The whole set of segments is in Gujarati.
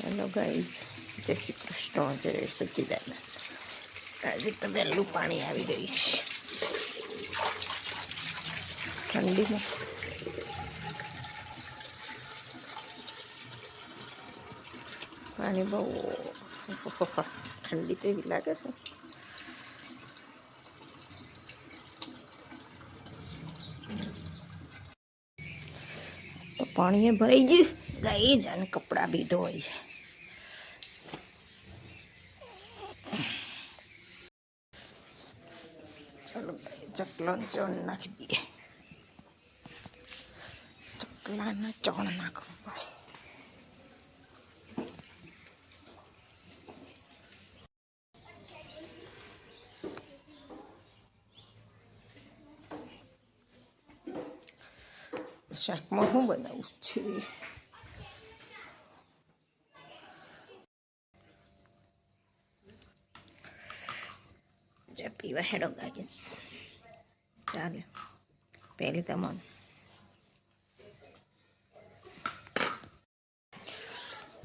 હેલો ગાઈ, જય શ્રી કૃષ્ણ, જય સચ્ચિદાનંદ. આજે તો વહેલું પાણી આવી ગઈ છે ઠંડીમાં. પાણી બહુ ઠંડી તો એવી લાગે છે. તો પાણી ભરાઈ ગયું ગાઈ જ, અને કપડાં બી ધોવાય છે. ચાલો ચકલા ચણ નાખી દઈએ. ચકલાના ચણ નાખવું પડે. શાકમાં હું બનાવું છું? જે પીવા હેડો ગાઈસ, ચાલે પહેલી તમને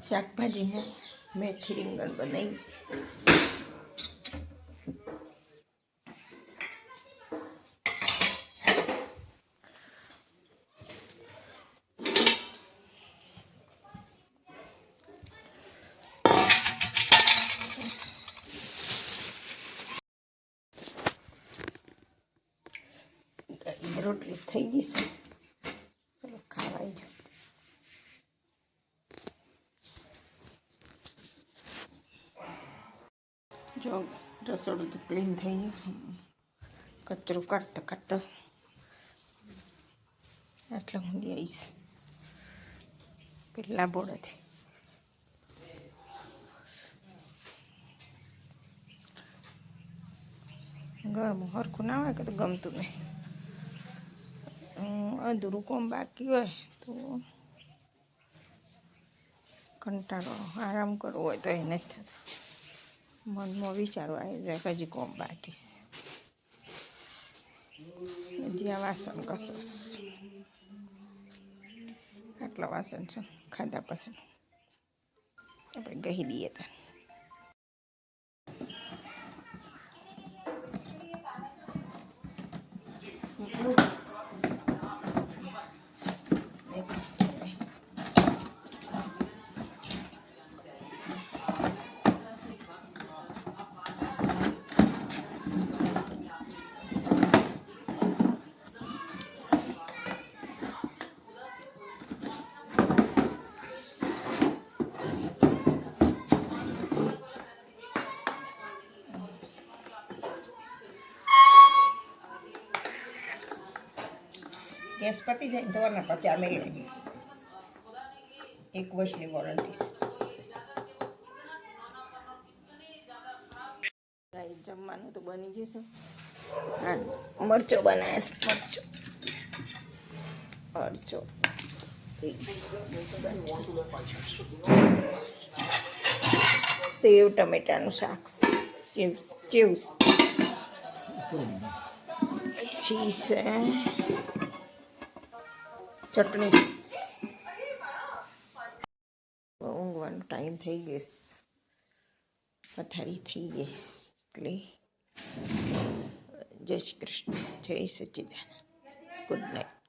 શાકભાજીમાં મેથી રીંગણ બનાવી. રોટલી થઈ ગઈ છે, ચલો ખાવાય જો. જો રસોડું તો ક્લીન થઈ ગયું, કચરું કાઢતા કાઢતા આટલા સુધી આવીશ પેલા બોડાથી. ઘરમાં હરખું ના હોય કે તો ગમતું નહીં. અધૂરું કોમ બાકી હોય તો કંટાળો, આરામ કરવો હોય તો એ નથી થતો. મનમાં વિચારો આવી જાય હજી કોમ બાકી, હજી આ વાસણ કસરસ. આટલા વાસણ છે ખાધા પછી આપણે કહી દઈએ ત્યાં. ગેસ પતી જાય તો ના પછી અમે લઈએ. 1 વર્ષની વોરંટી. જમવાનું તો બની ગયું છે. હા, મરચો બનાવે છે. મરચો સેવ ટમેટાનું શાક, ચીવ્સ પછી છે ચટણી. ઊંઘવાનો ટાઈમ થઈ ગયો, પથારી થઈ ગઈ એટલે જય શ્રી કૃષ્ણ, જય સચ્ચિદાનંદ, ગુડ નાઇટ.